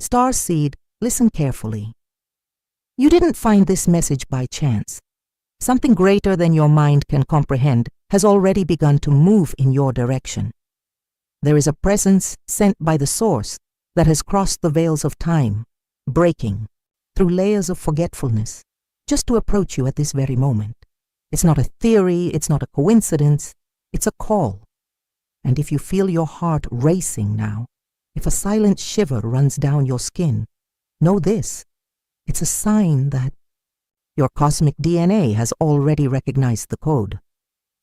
Starseed, listen carefully. You didn't find this message by chance. Something greater than your mind can comprehend has already begun to move in your direction. There is a presence sent by the Source that has crossed the veils of time, breaking through layers of forgetfulness, just to approach you at this very moment. It's not a theory, it's not a coincidence, it's a call. And if you feel your heart racing now, if a silent shiver runs down your skin, know this: it's a sign that your cosmic DNA has already recognized the code.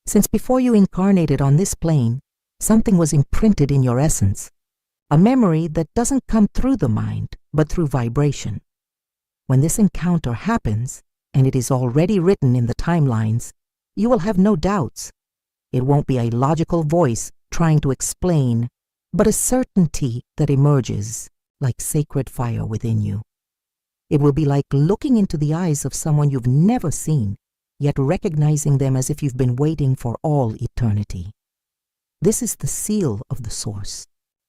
Since before you incarnated on this plane, something was imprinted in your essence, a memory that doesn't come through the mind, but through vibration. When this encounter happens, and it is already written in the timelines, you will have no doubts. It won't be a logical voice trying to explain, but a certainty that emerges like sacred fire within you. It will be like looking into the eyes of someone you've never seen, yet recognizing them as if you've been waiting for all eternity. This is the seal of the Source.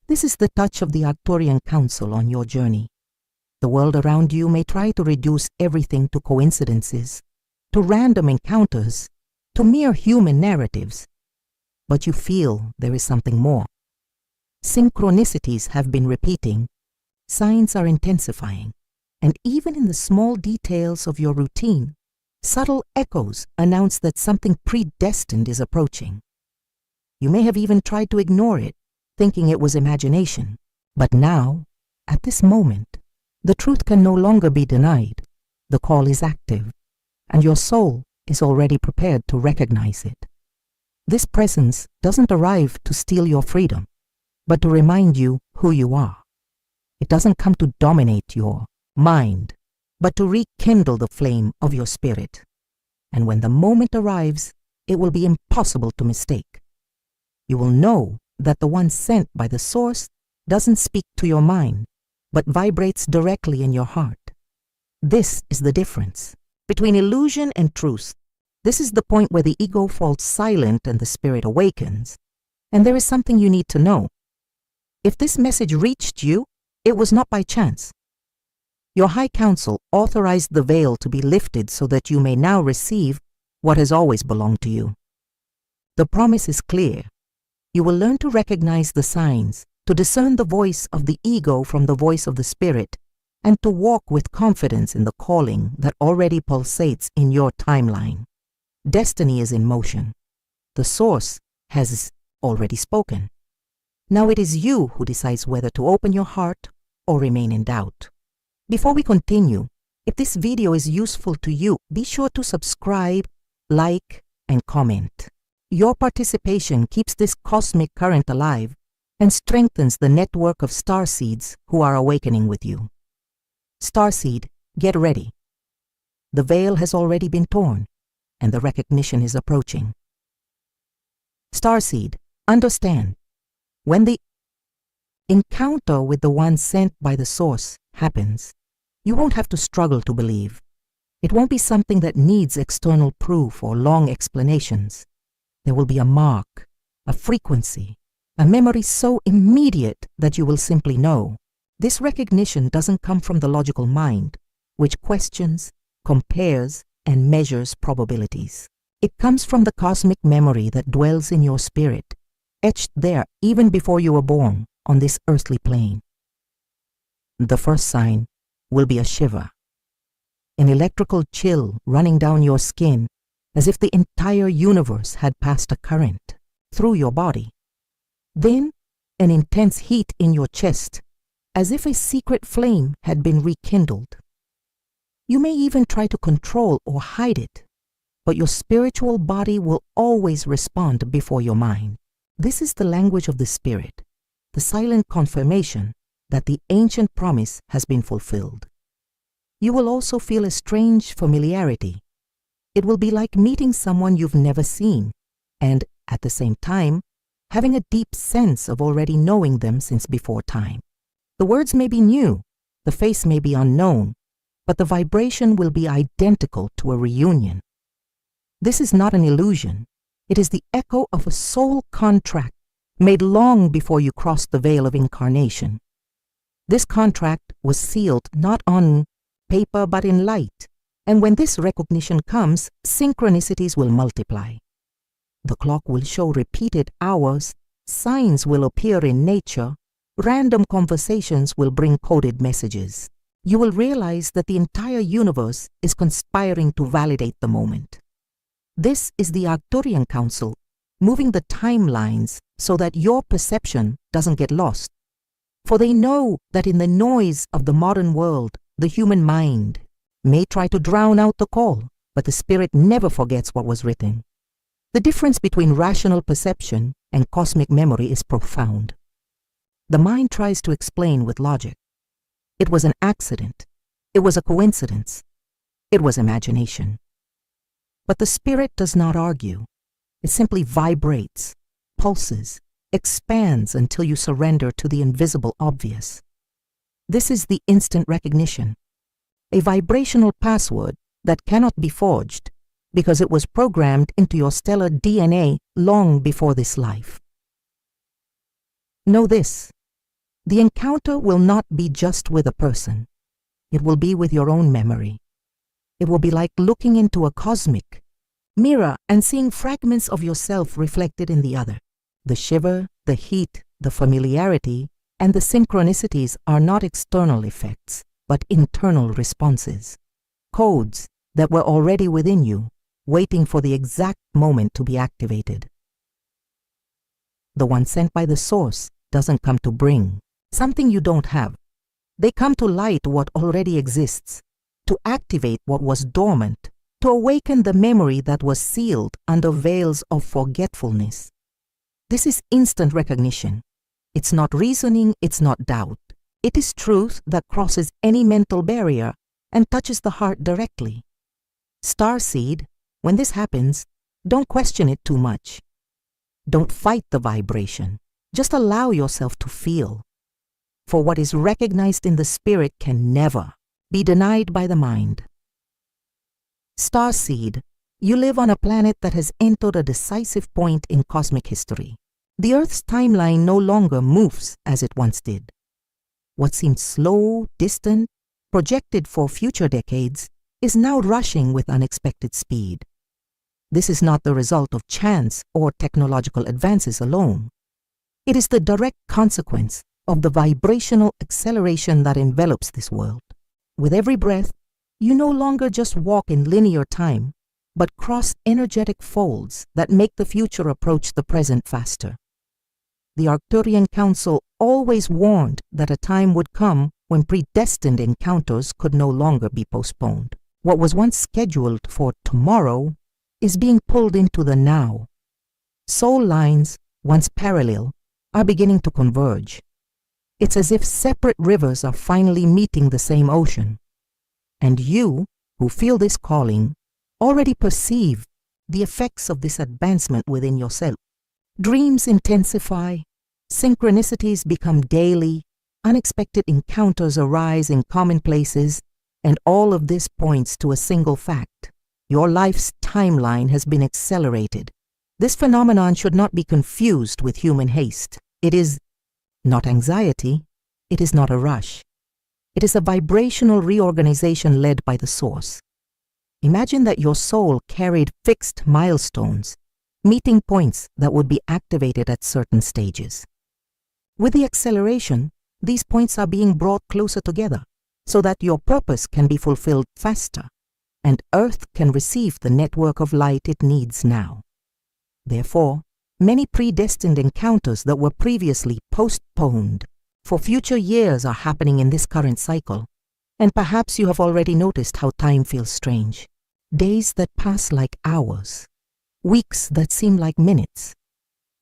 This is the touch of the Arcturian Council on your journey. The world around you may try to reduce everything to coincidences, to random encounters, to mere human narratives. But you feel there is something more. Synchronicities have been repeating, signs are intensifying, and even in the small details of your routine, subtle echoes announce that something predestined is approaching. You may have even tried to ignore it, thinking it was imagination. But now, at this moment, the truth can no longer be denied. The call is active, and your soul is already prepared to recognize it. This presence doesn't arrive to steal your freedom, but to remind you who you are. It doesn't come to dominate your mind, but to rekindle the flame of your spirit. And when the moment arrives, it will be impossible to mistake. You will know that the one sent by the Source doesn't speak to your mind, but vibrates directly in your heart. This is the difference between illusion and truth. This is the point where the ego falls silent and the spirit awakens. And there is something you need to know. If this message reached you, it was not by chance. Your High Council authorized the veil to be lifted so that you may now receive what has always belonged to you. The promise is clear. You will learn to recognize the signs, to discern the voice of the ego from the voice of the spirit, and to walk with confidence in the calling that already pulsates in your timeline. Destiny is in motion. The Source has already spoken. Now it is you who decides whether to open your heart or remain in doubt. Before we continue, if this video is useful to you, be sure to subscribe, like, and comment. Your participation keeps this cosmic current alive and strengthens the network of starseeds who are awakening with you. Starseed, get ready. The veil has already been torn, and the recognition is approaching. Starseed, understand, when the encounter with the one sent by the Source happens, you won't have to struggle to believe. It won't be something that needs external proof or long explanations. There will be a mark, a frequency, a memory so immediate that you will simply know. This recognition doesn't come from the logical mind, which questions, compares, and measures probabilities. It comes from the cosmic memory that dwells in your spirit, etched there even before you were born on this earthly plane. The first sign will be a shiver, an electrical chill running down your skin as if the entire universe had passed a current through your body. Then, an intense heat in your chest, as if a secret flame had been rekindled. You may even try to control or hide it, but your spiritual body will always respond before your mind. This is the language of the spirit, the silent confirmation that the ancient promise has been fulfilled. You will also feel a strange familiarity. It will be like meeting someone you've never seen, and at the same time, having a deep sense of already knowing them since before time. The words may be new, the face may be unknown, but the vibration will be identical to a reunion. This is not an illusion. It is the echo of a soul contract made long before you crossed the veil of incarnation. This contract was sealed not on paper but in light, and when this recognition comes, synchronicities will multiply. The clock will show repeated hours, signs will appear in nature, random conversations will bring coded messages. You will realize that the entire universe is conspiring to validate the moment. This is the Arcturian Council, moving the timelines so that your perception doesn't get lost. For they know that in the noise of the modern world, the human mind may try to drown out the call, but the spirit never forgets what was written. The difference between rational perception and cosmic memory is profound. The mind tries to explain with logic. It was an accident. It was a coincidence. It was imagination. But the spirit does not argue. It simply vibrates, pulses, expands until you surrender to the invisible obvious. This is the instant recognition, a vibrational password that cannot be forged because it was programmed into your stellar DNA long before this life. Know this. The encounter will not be just with a person. It will be with your own memory. It will be like looking into a cosmic mirror and seeing fragments of yourself reflected in the other. The shiver, the heat, the familiarity, and the synchronicities are not external effects, but internal responses. Codes that were already within you, waiting for the exact moment to be activated. The one sent by the source doesn't come to bring something you don't have. They come to light what already exists, to activate what was dormant, to awaken the memory that was sealed under veils of forgetfulness. This is instant recognition. It's not reasoning, it's not doubt. It is truth that crosses any mental barrier and touches the heart directly. Starseed, when this happens, don't question it too much. Don't fight the vibration. Just allow yourself to feel. For what is recognized in the spirit can never be denied by the mind. Starseed, you live on a planet that has entered a decisive point in cosmic history. The Earth's timeline no longer moves as it once did. What seemed slow, distant, projected for future decades, is now rushing with unexpected speed. This is not the result of chance or technological advances alone. It is the direct consequence of the vibrational acceleration that envelops this world. With every breath, you no longer just walk in linear time, but cross energetic folds that make the future approach the present faster. The Arcturian Council always warned that a time would come when predestined encounters could no longer be postponed. What was once scheduled for tomorrow is being pulled into the now. Soul lines, once parallel, are beginning to converge. It's as if separate rivers are finally meeting the same ocean. And you, who feel this calling, already perceive the effects of this advancement within yourself. Dreams intensify, synchronicities become daily, unexpected encounters arise in common places, and all of this points to a single fact. Your life's timeline has been accelerated. This phenomenon should not be confused with human haste. It is not anxiety. It is not a rush. It is a vibrational reorganization led by the source. Imagine that your soul carried fixed milestones, meeting points that would be activated at certain stages. With the acceleration, these points are being brought closer together so that your purpose can be fulfilled faster, and Earth can receive the network of light it needs now. Therefore, many predestined encounters that were previously postponed for future years are happening in this current cycle, and perhaps you have already noticed how time feels strange. Days that pass like hours, weeks that seem like minutes,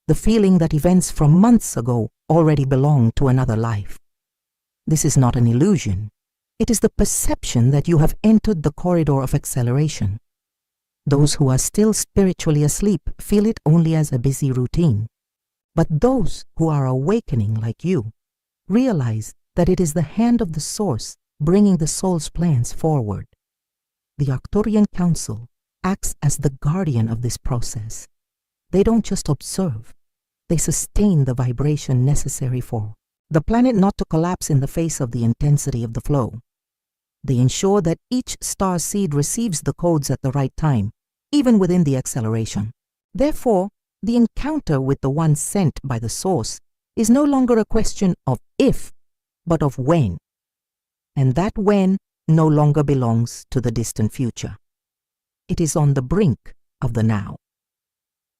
the feeling that events from months ago already belong to another life. This is not an illusion. It is the perception that you have entered the corridor of acceleration. Those who are still spiritually asleep feel it only as a busy routine. But those who are awakening like you realize that it is the hand of the source bringing the soul's plans forward. The Arcturian Council acts as the guardian of this process. They don't just observe, they sustain the vibration necessary for the planet not to collapse in the face of the intensity of the flow. They ensure that each star seed receives the codes at the right time, even within the acceleration. Therefore, the encounter with the one sent by the source is no longer a question of if, but of when. And that when no longer belongs to the distant future. It is on the brink of the now.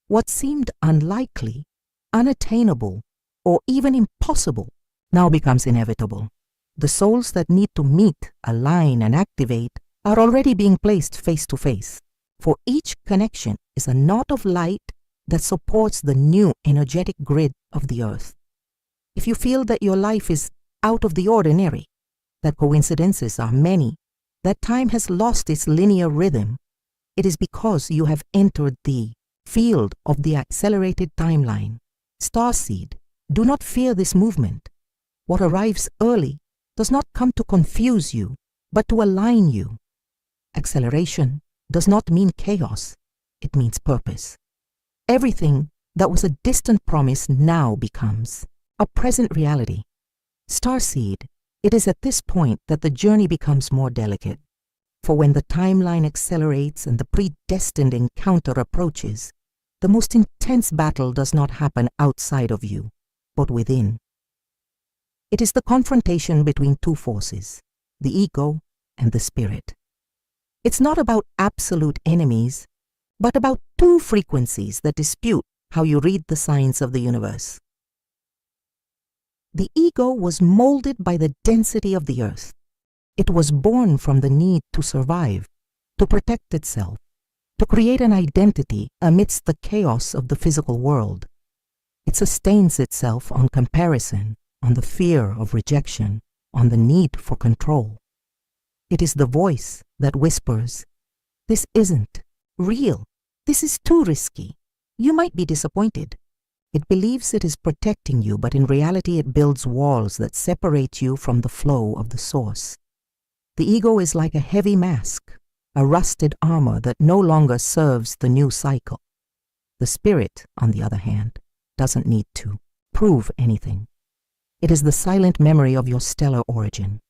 What seemed unlikely, unattainable, or even impossible now becomes inevitable. The souls that need to meet, align, and activate are already being placed face to face, for each connection is a knot of light that supports the new energetic grid of the earth. If you feel that your life is out of the ordinary, that coincidences are many, that time has lost its linear rhythm, it is because you have entered the field of the accelerated timeline. Starseed, do not fear this movement. What arrives early does not come to confuse you, but to align you. Acceleration does not mean chaos, it means purpose. Everything that was a distant promise now becomes a present reality. Starseed, it is at this point that the journey becomes more delicate. For when the timeline accelerates and the predestined encounter approaches, the most intense battle does not happen outside of you, but within. It is the confrontation between two forces, the ego and the spirit. It's not about absolute enemies, but about two frequencies that dispute how you read the signs of the universe. The ego was molded by the density of the earth. It was born from the need to survive, to protect itself, to create an identity amidst the chaos of the physical world. It sustains itself on comparison, on the fear of rejection, on the need for control. It is the voice that whispers, "This isn't real. This is too risky. You might be disappointed." It believes it is protecting you, but in reality it builds walls that separate you from the flow of the source. The ego is like a heavy mask, a rusted armor that no longer serves the new cycle. The spirit, on the other hand, doesn't need to prove anything. It is the silent memory of your stellar origin.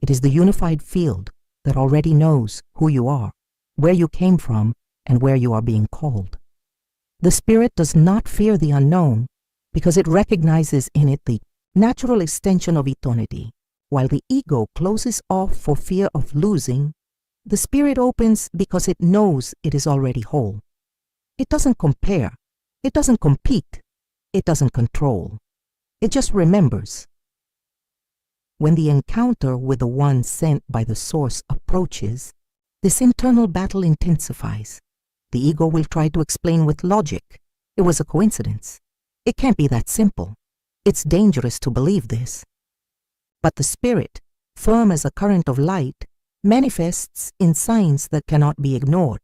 It is the unified field that already knows who you are, where you came from, and where you are being called. The spirit does not fear the unknown because it recognizes in it the natural extension of eternity. While the ego closes off for fear of losing, the spirit opens because it knows it is already whole. It doesn't compare, it doesn't compete, it doesn't control. It just remembers. When the encounter with the one sent by the source approaches, this internal battle intensifies. The ego will try to explain with logic. It was a coincidence. It can't be that simple. It's dangerous to believe this. But the spirit, firm as a current of light, manifests in signs that cannot be ignored.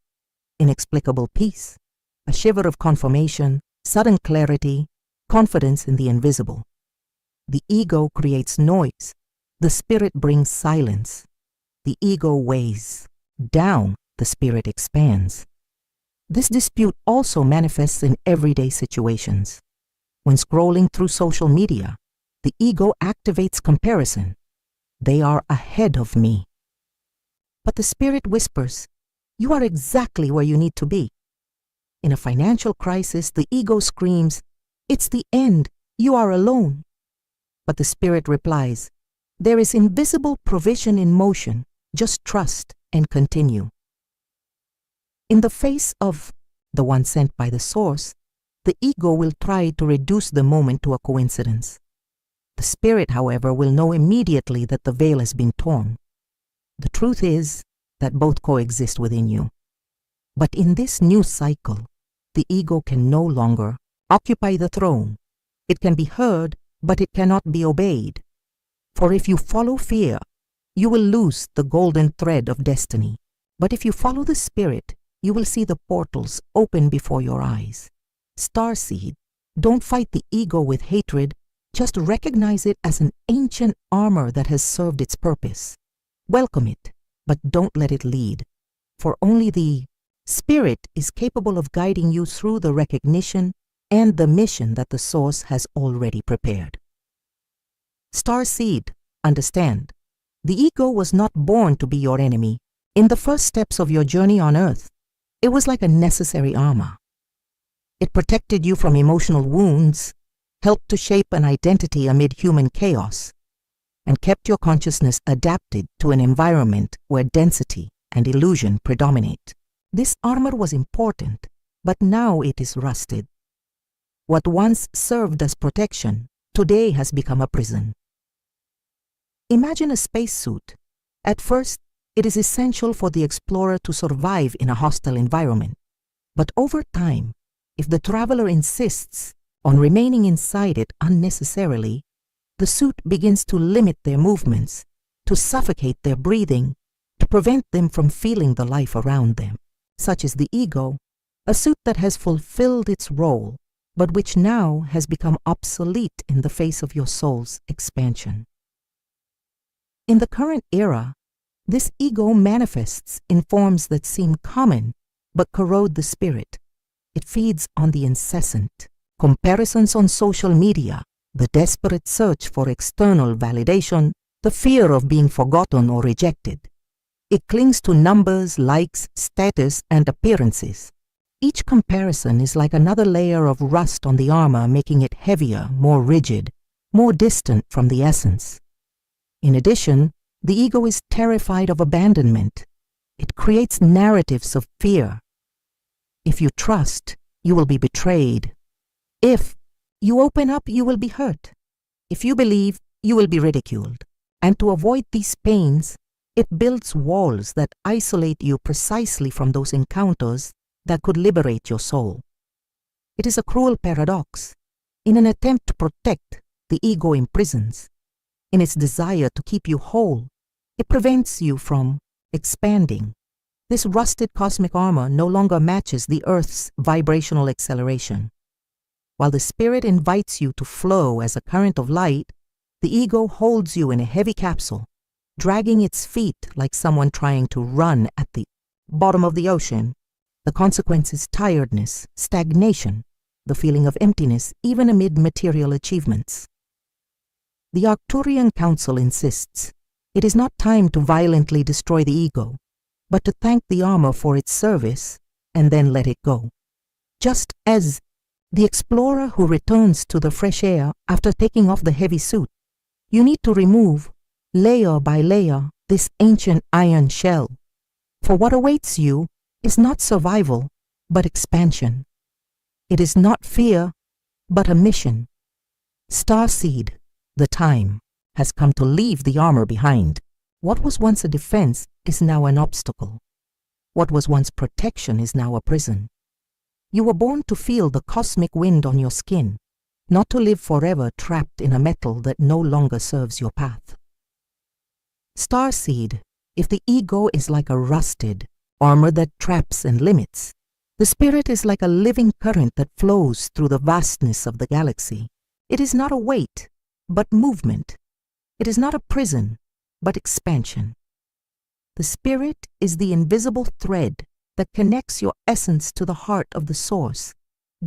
Inexplicable peace, a shiver of confirmation, sudden clarity, confidence in the invisible. The ego creates noise. The spirit brings silence. The ego weighs down, the spirit expands. This dispute also manifests in everyday situations. When scrolling through social media, the ego activates comparison. They are ahead of me. But the spirit whispers, you are exactly where you need to be. In a financial crisis, the ego screams, it's the end, you are alone. But the spirit replies, there is invisible provision in motion, just trust and continue. In the face of the one sent by the source, the ego will try to reduce the moment to a coincidence. The spirit, however, will know immediately that the veil has been torn. The truth is that both coexist within you. But in this new cycle, the ego can no longer occupy the throne. It can be heard, but it cannot be obeyed. For if you follow fear, you will lose the golden thread of destiny. But if you follow the spirit, you will see the portals open before your eyes. Starseed, don't fight the ego with hatred, just recognize it as an ancient armor that has served its purpose. Welcome it, but don't let it lead. For only the spirit is capable of guiding you through the recognition and the mission that the source has already prepared. Starseed, understand, the ego was not born to be your enemy. In the first steps of your journey on Earth, it was like a necessary armor. It protected you from emotional wounds, helped to shape an identity amid human chaos, and kept your consciousness adapted to an environment where density and illusion predominate. This armor was important, but now it is rusted. What once served as protection, today has become a prison. Imagine a spacesuit. At first, it is essential for the explorer to survive in a hostile environment. But over time, if the traveler insists on remaining inside it unnecessarily, the suit begins to limit their movements, to suffocate their breathing, to prevent them from feeling the life around them. Such is the ego, a suit that has fulfilled its role, but which now has become obsolete in the face of your soul's expansion. In the current era, this ego manifests in forms that seem common but corrode the spirit. It feeds on the incessant comparisons on social media, the desperate search for external validation, the fear of being forgotten or rejected. It clings to numbers, likes, status, and appearances. Each comparison is like another layer of rust on the armor, making it heavier, more rigid, more distant from the essence. In addition, the ego is terrified of abandonment. It creates narratives of fear. If you trust, you will be betrayed. If you open up, you will be hurt. If you believe, you will be ridiculed. And to avoid these pains, it builds walls that isolate you precisely from those encounters that could liberate your soul. It is a cruel paradox. In an attempt to protect, the ego imprisons. In its desire to keep you whole, it prevents you from expanding. This rusted cosmic armor no longer matches the Earth's vibrational acceleration. While the spirit invites you to flow as a current of light, the ego holds you in a heavy capsule, dragging its feet like someone trying to run at the bottom of the ocean. The consequence is tiredness, stagnation, the feeling of emptiness even amid material achievements. The Arcturian Council insists it is not time to violently destroy the ego, but to thank the armor for its service and then let it go. Just as the explorer who returns to the fresh air after taking off the heavy suit, you need to remove, layer by layer, this ancient iron shell. For what awaits you is not survival, but expansion. It is not fear, but a mission. Starseed, the time, has come to leave the armor behind. What was once a defense is now an obstacle. What was once protection is now a prison. You were born to feel the cosmic wind on your skin, not to live forever trapped in a metal that no longer serves your path. Starseed, if the ego is like a rusted armor that traps and limits, the spirit is like a living current that flows through the vastness of the galaxy. It is not a weight, but movement. It is not a prison, but expansion. The spirit is the invisible thread that connects your essence to the heart of the source,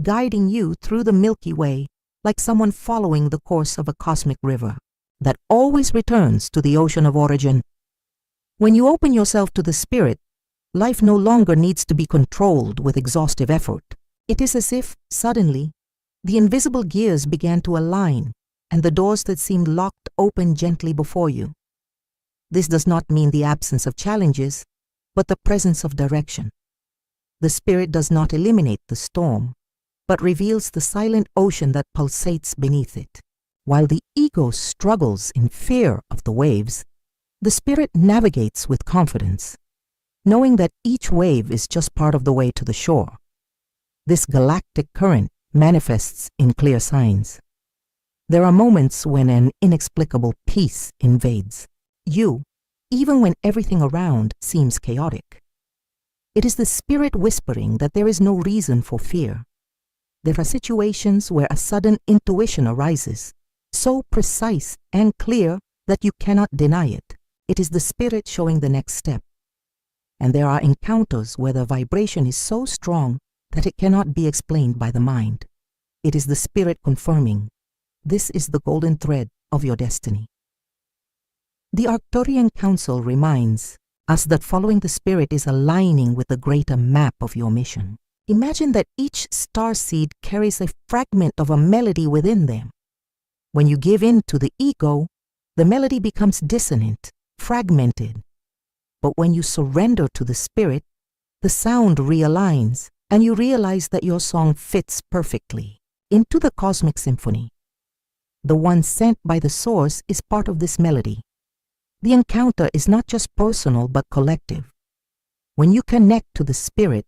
guiding you through the Milky Way like someone following the course of a cosmic river that always returns to the ocean of origin. When you open yourself to the spirit, life no longer needs to be controlled with exhaustive effort. It is as if, suddenly, the invisible gears began to align and the doors that seemed locked open gently before you. This does not mean the absence of challenges, but the presence of direction. The spirit does not eliminate the storm, but reveals the silent ocean that pulsates beneath it. While the ego struggles in fear of the waves, the spirit navigates with confidence, knowing that each wave is just part of the way to the shore. This galactic current manifests in clear signs. There are moments when an inexplicable peace invades you, even when everything around seems chaotic. It is the spirit whispering that there is no reason for fear. There are situations where a sudden intuition arises, so precise and clear that you cannot deny it. It is the spirit showing the next step. And there are encounters where the vibration is so strong that it cannot be explained by the mind. It is the spirit confirming, this is the golden thread of your destiny. The Arcturian Council reminds us that following the Spirit is aligning with the greater map of your mission. Imagine that each starseed carries a fragment of a melody within them. When you give in to the ego, the melody becomes dissonant, fragmented. But when you surrender to the Spirit, the sound realigns, and you realize that your song fits perfectly into the cosmic symphony. The one sent by the Source is part of this melody. The encounter is not just personal but collective. When you connect to the Spirit,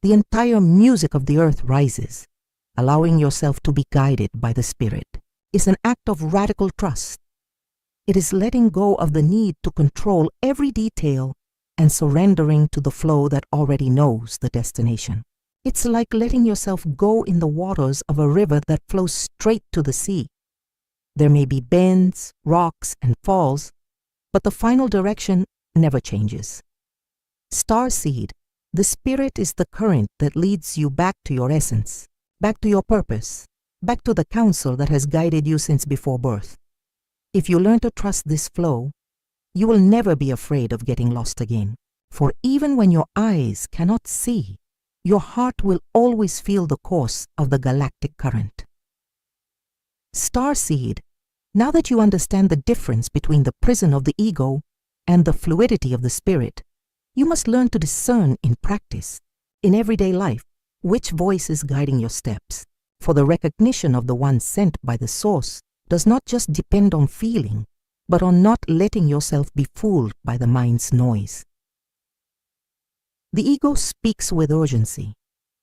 the entire music of the earth rises. Allowing yourself to be guided by the Spirit is an act of radical trust. It is letting go of the need to control every detail and surrendering to the flow that already knows the destination. It's like letting yourself go in the waters of a river that flows straight to the sea. There may be bends, rocks, and falls, but the final direction never changes. Starseed, the Spirit is the current that leads you back to your essence, back to your purpose, back to the counsel that has guided you since before birth. If you learn to trust this flow, you will never be afraid of getting lost again. For even when your eyes cannot see, your heart will always feel the course of the galactic current. Starseed, now that you understand the difference between the prison of the ego and the fluidity of the Spirit, you must learn to discern in practice, in everyday life, which voice is guiding your steps. For the recognition of the one sent by the Source does not just depend on feeling, but on not letting yourself be fooled by the mind's noise. The ego speaks with urgency.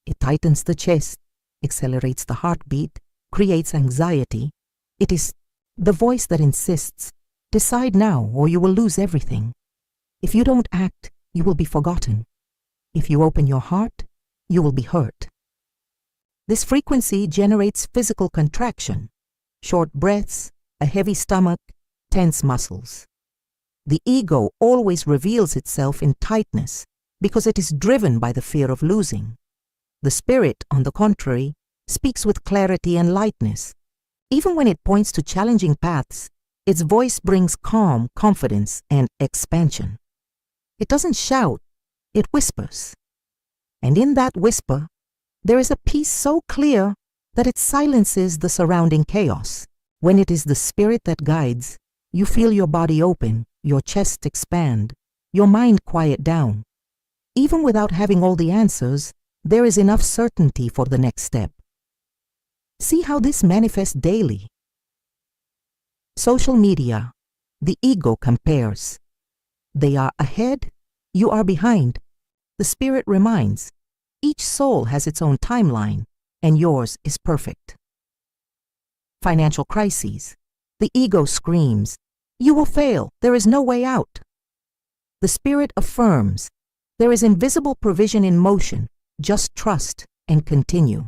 It tightens the chest, accelerates the heartbeat, creates anxiety. It is the voice that insists, decide now or you will lose everything. If you don't act, you will be forgotten. If you open your heart, you will be hurt. This frequency generates physical contraction, short breaths, a heavy stomach, tense muscles. The ego always reveals itself in tightness because it is driven by the fear of losing. The Spirit, on the contrary, speaks with clarity and lightness. Even when it points to challenging paths, its voice brings calm, confidence, and expansion. It doesn't shout, it whispers. And in that whisper, there is a peace so clear that it silences the surrounding chaos. When it is the Spirit that guides, you feel your body open, your chest expand, your mind quiet down. Even without having all the answers, there is enough certainty for the next step. See how this manifests daily. Social media, the ego compares. They are ahead, you are behind. The Spirit reminds, each soul has its own timeline, and yours is perfect. Financial crises. The ego screams, you will fail, there is no way out. The Spirit affirms, there is invisible provision in motion, just trust and continue.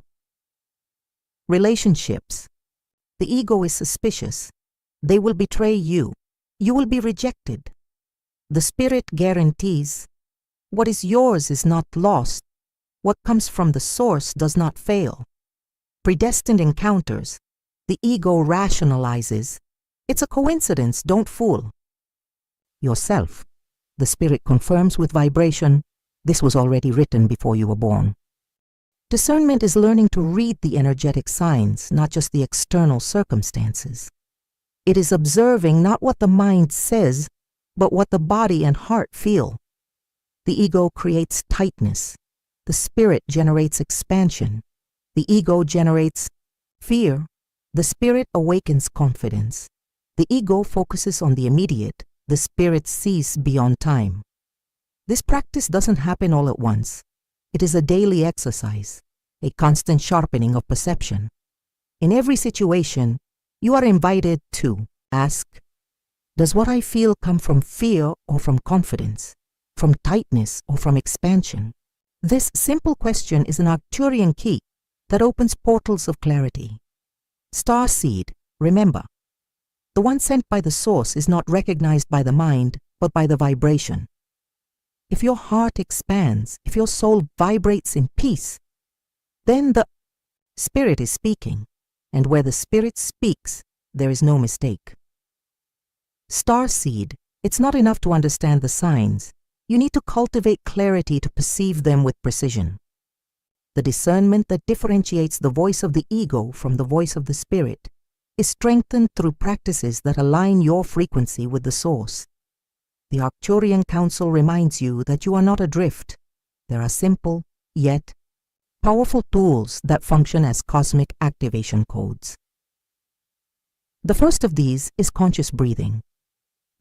Relationships. The ego is suspicious. They will betray you. You will be rejected. The Spirit guarantees, what is yours is not lost. What comes from the Source does not fail. Predestined encounters. The ego rationalizes, it's a coincidence, don't fool. Yourself. The Spirit confirms with vibration, this was already written before you were born. Discernment is learning to read the energetic signs, not just the external circumstances. It is observing not what the mind says, but what the body and heart feel. The ego creates tightness. The Spirit generates expansion. The ego generates fear. The Spirit awakens confidence. The ego focuses on the immediate. The Spirit sees beyond time. This practice doesn't happen all at once. It is a daily exercise, a constant sharpening of perception. In every situation, you are invited to ask, does what I feel come from fear or from confidence, from tightness or from expansion? This simple question is an Arcturian key that opens portals of clarity. Starseed, remember, the one sent by the Source is not recognized by the mind, but by the vibration. If your heart expands, if your soul vibrates in peace, then the Spirit is speaking, and where the Spirit speaks, there is no mistake. Starseed, it's not enough to understand the signs. You need to cultivate clarity to perceive them with precision. The discernment that differentiates the voice of the ego from the voice of the spirit is strengthened through practices that align your frequency with the source. The Arcturian Council reminds you that you are not adrift. There are simple, yet powerful tools that function as cosmic activation codes. The first of these is conscious breathing.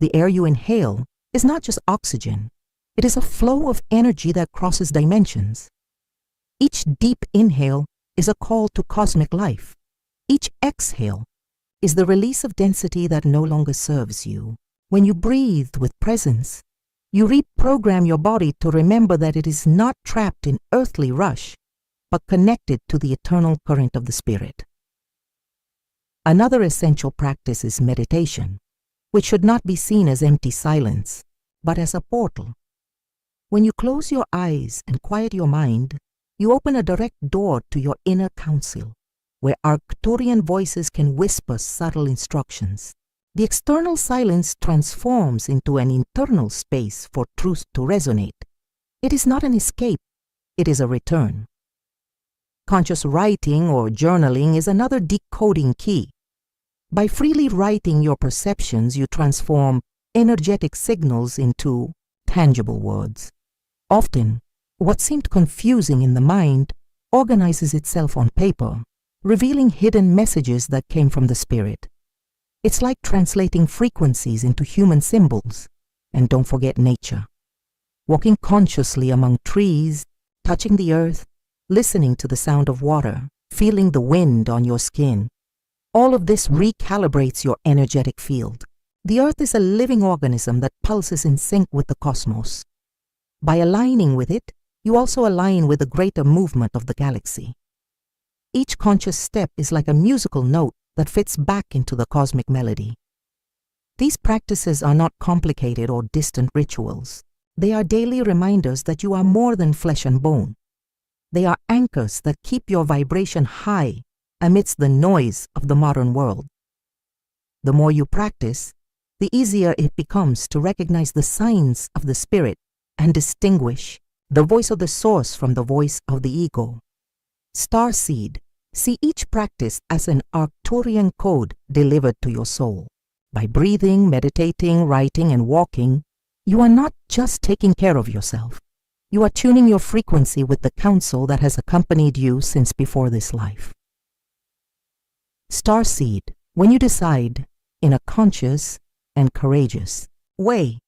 The air you inhale is not just oxygen. It is a flow of energy that crosses dimensions. Each deep inhale is a call to cosmic life. Each exhale is the release of density that no longer serves you. When you breathe with presence, you reprogram your body to remember that it is not trapped in earthly rush, but connected to the eternal current of the spirit. Another essential practice is meditation, which should not be seen as empty silence, but as a portal. When you close your eyes and quiet your mind, you open a direct door to your inner council, where Arcturian voices can whisper subtle instructions. The external silence transforms into an internal space for truth to resonate. It is not an escape, it is a return. Conscious writing or journaling is another decoding key. By freely writing your perceptions, you transform energetic signals into tangible words. Often, what seemed confusing in the mind organizes itself on paper, revealing hidden messages that came from the spirit. It's like translating frequencies into human symbols. And don't forget nature. Walking consciously among trees, touching the earth, listening to the sound of water, feeling the wind on your skin. All of this recalibrates your energetic field. The earth is a living organism that pulses in sync with the cosmos. By aligning with it, you also align with the greater movement of the galaxy. Each conscious step is like a musical note that fits back into the cosmic melody. These practices are not complicated or distant rituals. They are daily reminders that you are more than flesh and bone. They are anchors that keep your vibration high amidst the noise of the modern world. The more you practice, the easier it becomes to recognize the signs of the spirit and distinguish the voice of the source from the voice of the ego. Starseed, see each practice as an Arcturian code delivered to your soul. By breathing, meditating, writing, and walking, you are not just taking care of yourself. You are tuning your frequency with the counsel that has accompanied you since before this life. Starseed, when you decide, in a conscious and courageous way,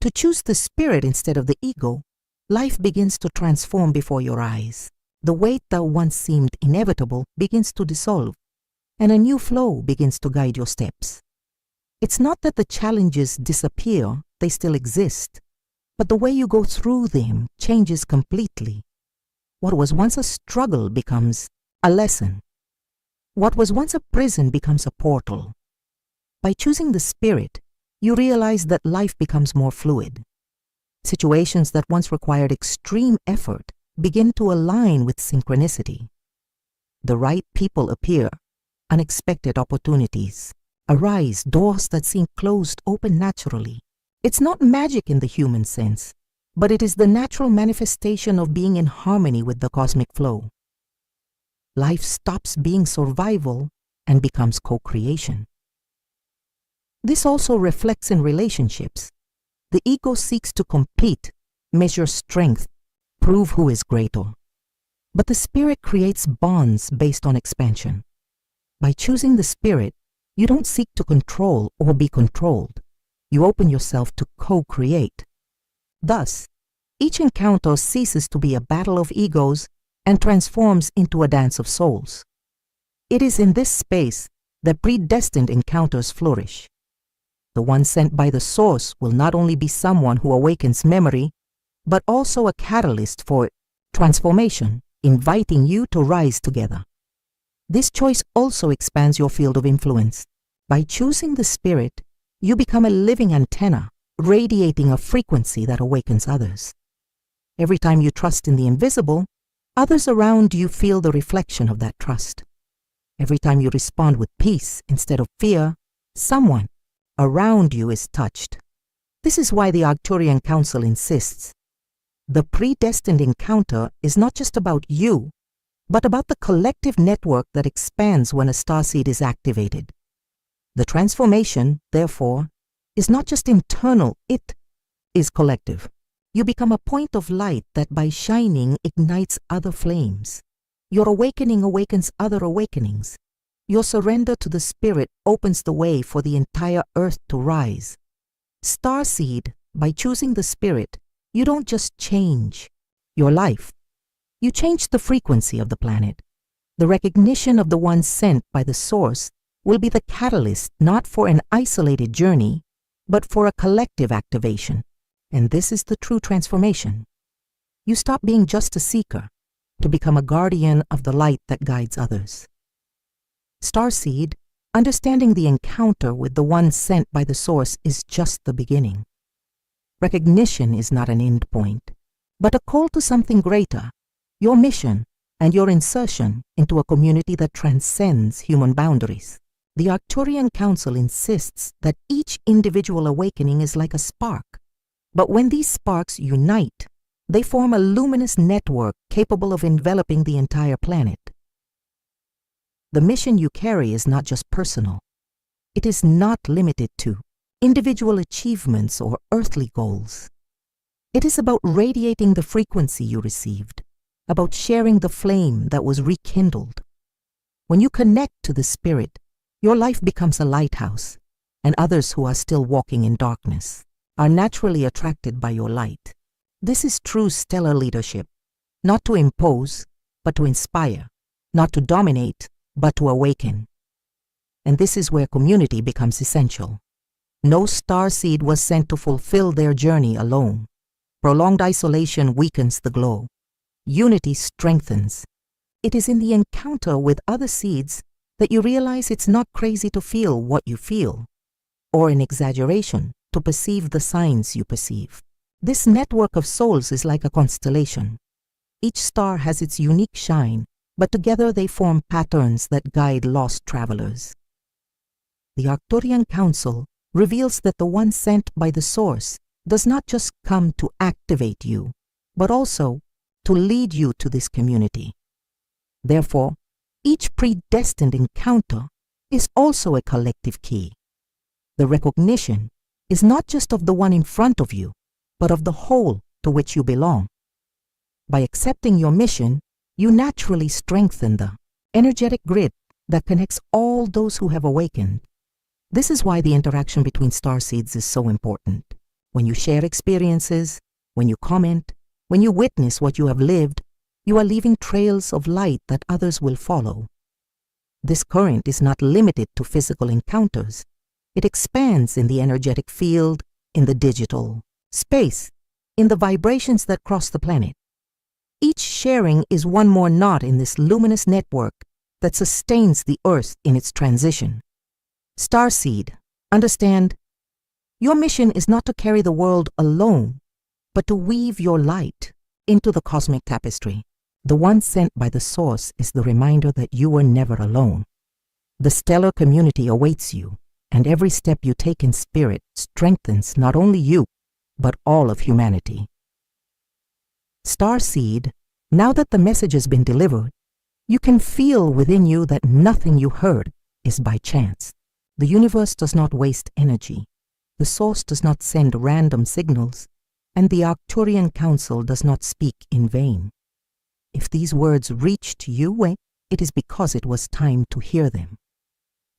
to choose the spirit instead of the ego, life begins to transform before your eyes. The weight that once seemed inevitable begins to dissolve, and a new flow begins to guide your steps. It's not that the challenges disappear, they still exist, but the way you go through them changes completely. What was once a struggle becomes a lesson. What was once a prison becomes a portal. By choosing the spirit, you realize that life becomes more fluid. Situations that once required extreme effort begin to align with synchronicity. The right people appear, unexpected opportunities arise, doors that seem closed open naturally. It's not magic in the human sense, but it is the natural manifestation of being in harmony with the cosmic flow. Life stops being survival and becomes co-creation. This also reflects in relationships. The ego seeks to compete, measure strength, prove who is greater. But the spirit creates bonds based on expansion. By choosing the spirit, you don't seek to control or be controlled. You open yourself to co-create. Thus, each encounter ceases to be a battle of egos and transforms into a dance of souls. It is in this space that predestined encounters flourish. The one sent by the source will not only be someone who awakens memory, but also a catalyst for transformation, inviting you to rise together. This choice also expands your field of influence. By choosing the spirit, you become a living antenna, radiating a frequency that awakens others. Every time you trust in the invisible, others around you feel the reflection of that trust. Every time you respond with peace instead of fear, someone, around you is touched. This is why the Arcturian Council insists the predestined encounter is not just about you, but about the collective network that expands when a starseed is activated. The transformation, therefore, is not just internal, it is collective. You become a point of light that by shining ignites other flames. Your awakening awakens other awakenings. Your surrender to the Spirit opens the way for the entire earth to rise. Starseed, by choosing the Spirit, you don't just change your life. You change the frequency of the planet. The recognition of the one sent by the Source will be the catalyst not for an isolated journey, but for a collective activation. And this is the true transformation. You stop being just a seeker to become a guardian of the light that guides others. Starseed, understanding the encounter with the one sent by the Source is just the beginning. Recognition is not an end point, but a call to something greater, your mission and your insertion into a community that transcends human boundaries. The Arcturian Council insists that each individual awakening is like a spark, but when these sparks unite, they form a luminous network capable of enveloping the entire planet. The mission you carry is not just personal. It is not limited to individual achievements or earthly goals. It is about radiating the frequency you received, about sharing the flame that was rekindled. When you connect to the Spirit, your life becomes a lighthouse, and others who are still walking in darkness are naturally attracted by your light. This is true stellar leadership, not to impose, but to inspire, not to dominate, but to awaken. And this is where community becomes essential. No starseed was sent to fulfill their journey alone. Prolonged isolation weakens the glow. Unity strengthens. It is in the encounter with other seeds that you realize it's not crazy to feel what you feel, or an exaggeration to perceive the signs you perceive. This network of souls is like a constellation. Each star has its unique shine, but together they form patterns that guide lost travelers. The Arcturian Council reveals that the one sent by the Source does not just come to activate you, but also to lead you to this community. Therefore, each predestined encounter is also a collective key. The recognition is not just of the one in front of you, but of the whole to which you belong. By accepting your mission, you naturally strengthen the energetic grid that connects all those who have awakened. This is why the interaction between starseeds is so important. When you share experiences, when you comment, when you witness what you have lived, you are leaving trails of light that others will follow. This current is not limited to physical encounters. It expands in the energetic field, in the digital space, in the vibrations that cross the planet. Each sharing is one more knot in this luminous network that sustains the Earth in its transition. Starseed, understand, your mission is not to carry the world alone, but to weave your light into the cosmic tapestry. The one sent by the Source is the reminder that you were never alone. The stellar community awaits you, and every step you take in spirit strengthens not only you, but all of humanity. Starseed, now that the message has been delivered, you can feel within you that nothing you heard is by chance. The universe does not waste energy. The Source does not send random signals, and the Arcturian Council does not speak in vain. If these words reached you, it is because it was time to hear them.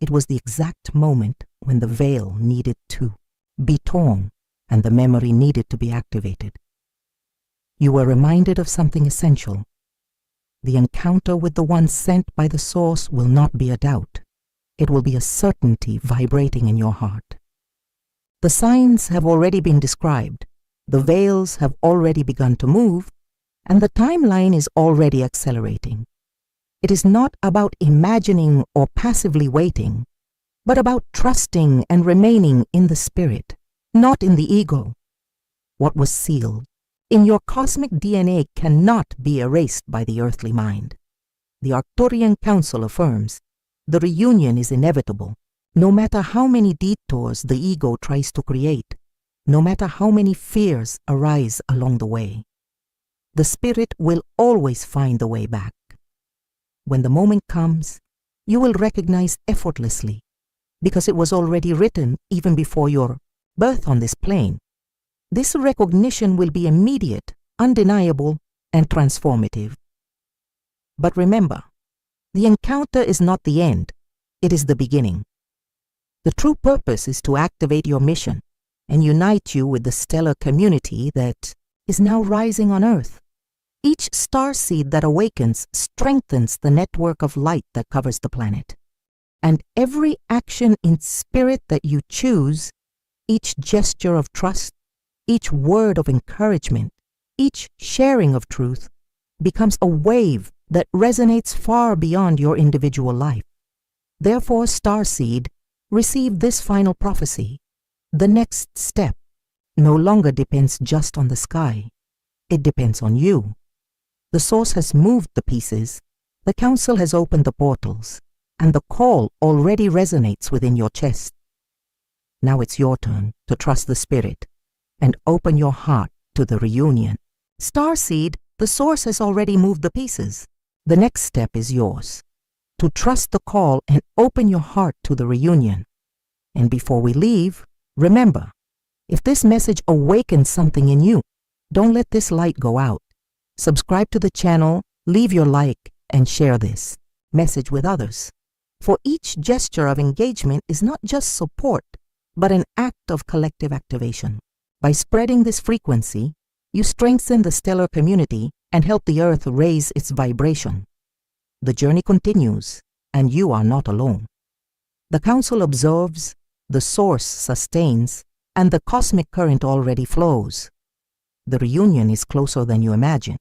It was the exact moment when the veil needed to be torn and the memory needed to be activated. You were reminded of something essential. The encounter with the one sent by the Source will not be a doubt. It will be a certainty vibrating in your heart. The signs have already been described, the veils have already begun to move, and the timeline is already accelerating. It is not about imagining or passively waiting, but about trusting and remaining in the Spirit, not in the ego. What was sealed in your cosmic DNA cannot be erased by the earthly mind. The Arcturian Council affirms the reunion is inevitable, No matter how many detours the ego tries to create, no matter how many fears arise along the way, the spirit will always find the way back. When the moment comes, you will recognize effortlessly, because it was already written even before your birth on this plane. This recognition will be immediate, undeniable, and transformative. But remember, the encounter is not the end, it is the beginning. The true purpose is to activate your mission and unite you with the stellar community that is now rising on Earth. Each starseed that awakens strengthens the network of light that covers the planet. And every action in spirit that you choose, each gesture of trust, each word of encouragement, each sharing of truth, becomes a wave that resonates far beyond your individual life. Therefore, Starseed, receive this final prophecy. The next step no longer depends just on the sky. It depends on you. The source has moved the pieces, the council has opened the portals, and the call already resonates within your chest. Now it's your turn to trust the spirit and open your heart to the reunion. Starseed, the source has already moved the pieces. The next step is yours, to trust the call and open your heart to the reunion. And before we leave, remember, if this message awakens something in you, don't let this light go out. Subscribe to the channel, leave your like, and share this message with others. For each gesture of engagement is not just support, but an act of collective activation. By spreading this frequency, you strengthen the stellar community and help the Earth raise its vibration. The journey continues, and you are not alone. The Council observes, the Source sustains, and the cosmic current already flows. The reunion is closer than you imagine.